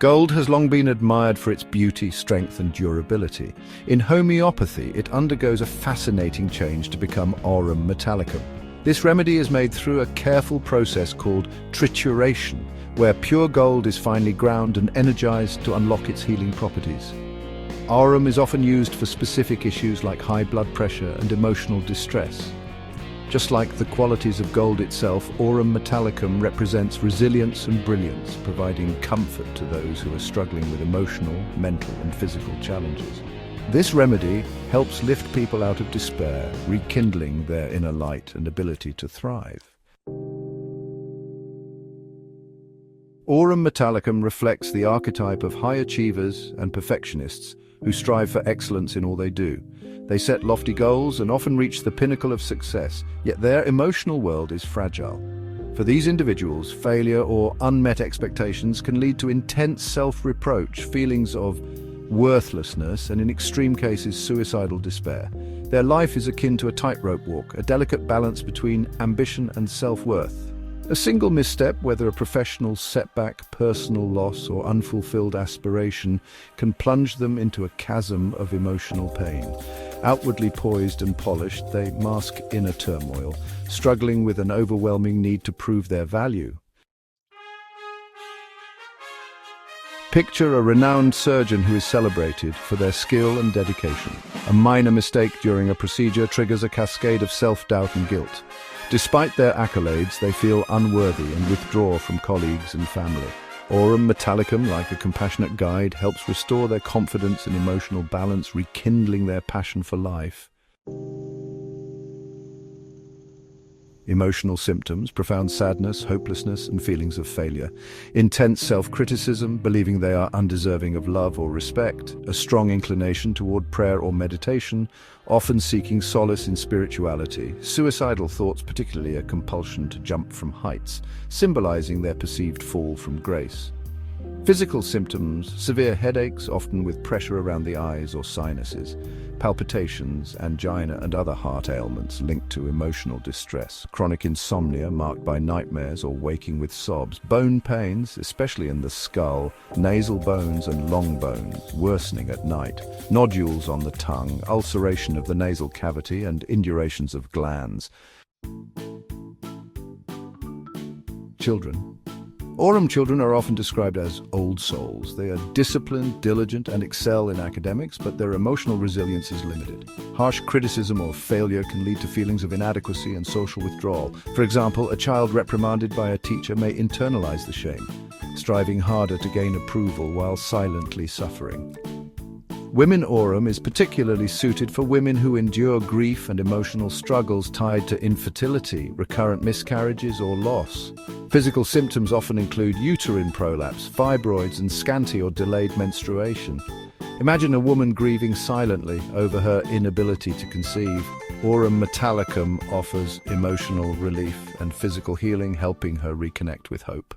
Gold has long been admired for its beauty, strength, and durability. In homeopathy, it undergoes a fascinating change to become Aurum Metallicum. This remedy is made through a careful process called trituration, where pure gold is finely ground and energized to unlock its healing properties. Aurum is often used for specific issues like high blood pressure and emotional distress. Just like the qualities of gold itself, Aurum Metallicum represents resilience and brilliance, providing comfort to those who are struggling with emotional, mental, and physical challenges. This remedy helps lift people out of despair, rekindling their inner light and ability to thrive. Aurum Metallicum reflects the archetype of high achievers and perfectionists who strive for excellence in all they do. They set lofty goals and often reach the pinnacle of success, yet their emotional world is fragile. For these individuals, failure or unmet expectations can lead to intense self-reproach, feelings of worthlessness, and in extreme cases, suicidal despair. Their life is akin to a tightrope walk, a delicate balance between ambition and self-worth. A single misstep, whether a professional setback, personal loss, or unfulfilled aspiration, can plunge them into a chasm of emotional pain. Outwardly poised and polished, they mask inner turmoil, struggling with an overwhelming need to prove their value. Picture a renowned surgeon who is celebrated for their skill and dedication. A minor mistake during a procedure triggers a cascade of self-doubt and guilt. Despite their accolades, they feel unworthy and withdraw from colleagues and family. Aurum Metallicum, like a compassionate guide, helps restore their confidence and emotional balance, rekindling their passion for life. Emotional symptoms: profound sadness, hopelessness, and feelings of failure. Intense self-criticism, believing they are undeserving of love or respect. A strong inclination toward prayer or meditation, often seeking solace in spirituality. Suicidal thoughts, particularly a compulsion to jump from heights, symbolizing their perceived fall from grace. Physical symptoms: severe headaches, often with pressure around the eyes or sinuses. Palpitations, angina, and other heart ailments linked to emotional distress. Chronic insomnia, marked by nightmares or waking with sobs. Bone pains, especially in the skull, nasal bones and long bones, worsening at night. Nodules on the tongue, ulceration of the nasal cavity, and indurations of glands. Children. Aurum children are often described as old souls. They are disciplined, diligent, and excel in academics, but their emotional resilience is limited. Harsh criticism or failure can lead to feelings of inadequacy and social withdrawal. For example, a child reprimanded by a teacher may internalize the shame, striving harder to gain approval while silently suffering. Women Aurum is particularly suited for women who endure grief and emotional struggles tied to infertility, recurrent miscarriages, or loss. Physical symptoms often include uterine prolapse, fibroids, and scanty or delayed menstruation. Imagine a woman grieving silently over her inability to conceive. Aurum Metallicum offers emotional relief and physical healing, helping her reconnect with hope.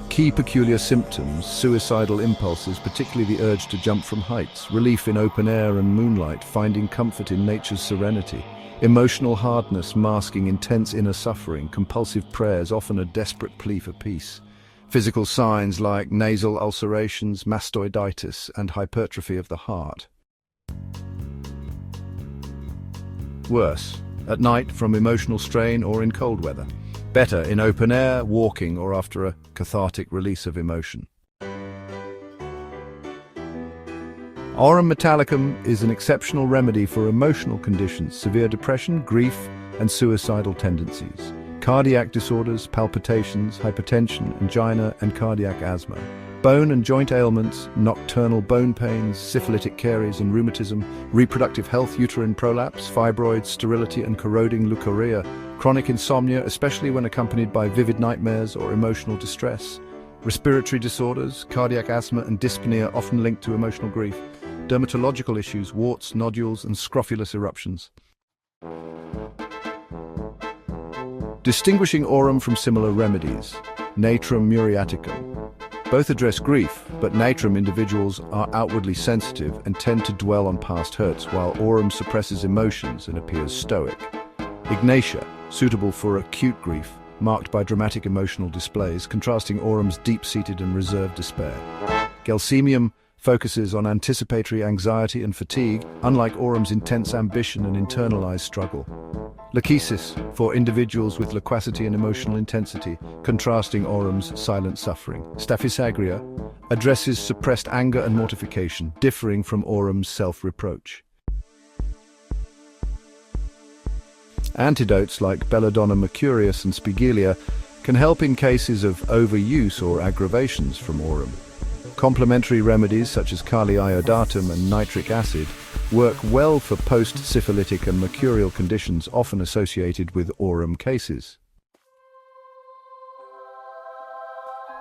Key peculiar symptoms: suicidal impulses, particularly the urge to jump from heights, relief in open air and moonlight, finding comfort in nature's serenity, emotional hardness masking intense inner suffering, compulsive prayers, often a desperate plea for peace. Physical signs like nasal ulcerations, mastoiditis, and hypertrophy of the heart. Worse, at night from emotional strain or in cold weather. Better in open air, walking, or after a cathartic release of emotion. Aurum Metallicum is an exceptional remedy for emotional conditions, severe depression, grief, and suicidal tendencies. Cardiac disorders, palpitations, hypertension, angina, and cardiac asthma. Bone and joint ailments, nocturnal bone pains, syphilitic caries and rheumatism. Reproductive health, uterine prolapse, fibroids, sterility, and corroding leukorrhea. Chronic insomnia, especially when accompanied by vivid nightmares or emotional distress. Respiratory disorders, cardiac asthma and dyspnea, often linked to emotional grief. Dermatological issues, warts, nodules, and scrofulous eruptions. Distinguishing Aurum from similar remedies: Natrum muriaticum. Both address grief, but Natrum individuals are outwardly sensitive and tend to dwell on past hurts, while Aurum suppresses emotions and appears stoic. Ignatia, suitable for acute grief, marked by dramatic emotional displays, contrasting Aurum's deep-seated and reserved despair. Gelsemium focuses on anticipatory anxiety and fatigue, unlike Aurum's intense ambition and internalized struggle. Lachesis, for individuals with loquacity and emotional intensity, contrasting Aurum's silent suffering. Staphysagria addresses suppressed anger and mortification, differing from Aurum's self-reproach. Antidotes like belladonna mercurius and spigelia can help in cases of overuse or aggravations from Aurum. Complementary remedies such as Kali iodatum and nitric acid work well for post-syphilitic and mercurial conditions often associated with Aurum cases.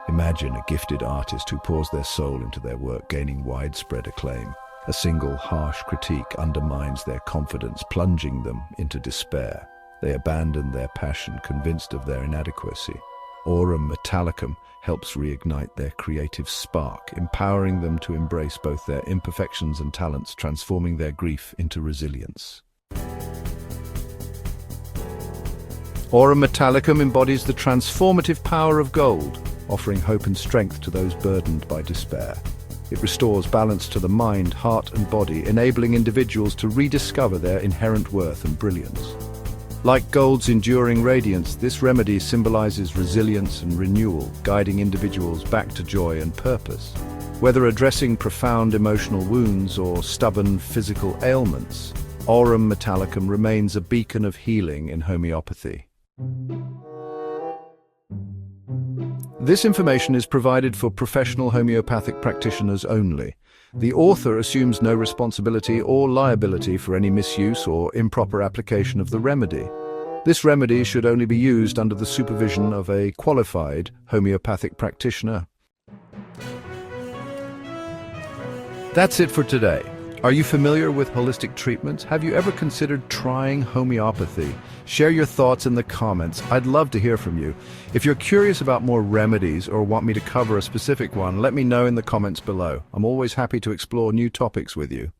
Imagine a gifted artist who pours their soul into their work, gaining widespread acclaim. A single harsh critique undermines their confidence, plunging them into despair. They abandon their passion, convinced of their inadequacy. Aurum Metallicum helps reignite their creative spark, empowering them to embrace both their imperfections and talents, transforming their grief into resilience. Aurum Metallicum embodies the transformative power of gold, offering hope and strength to those burdened by despair. It restores balance to the mind, heart, and body, enabling individuals to rediscover their inherent worth and brilliance. Like gold's enduring radiance, this remedy symbolizes resilience and renewal, guiding individuals back to joy and purpose. Whether addressing profound emotional wounds or stubborn physical ailments, Aurum Metallicum remains a beacon of healing in homeopathy. This information is provided for professional homeopathic practitioners only. The author assumes no responsibility or liability for any misuse or improper application of the remedy. This remedy should only be used under the supervision of a qualified homeopathic practitioner. That's it for today. Are you familiar with holistic treatments? Have you ever considered trying homeopathy? Share your thoughts in the comments. I'd love to hear from you. If you're curious about more remedies or want me to cover a specific one, let me know in the comments below. I'm always happy to explore new topics with you.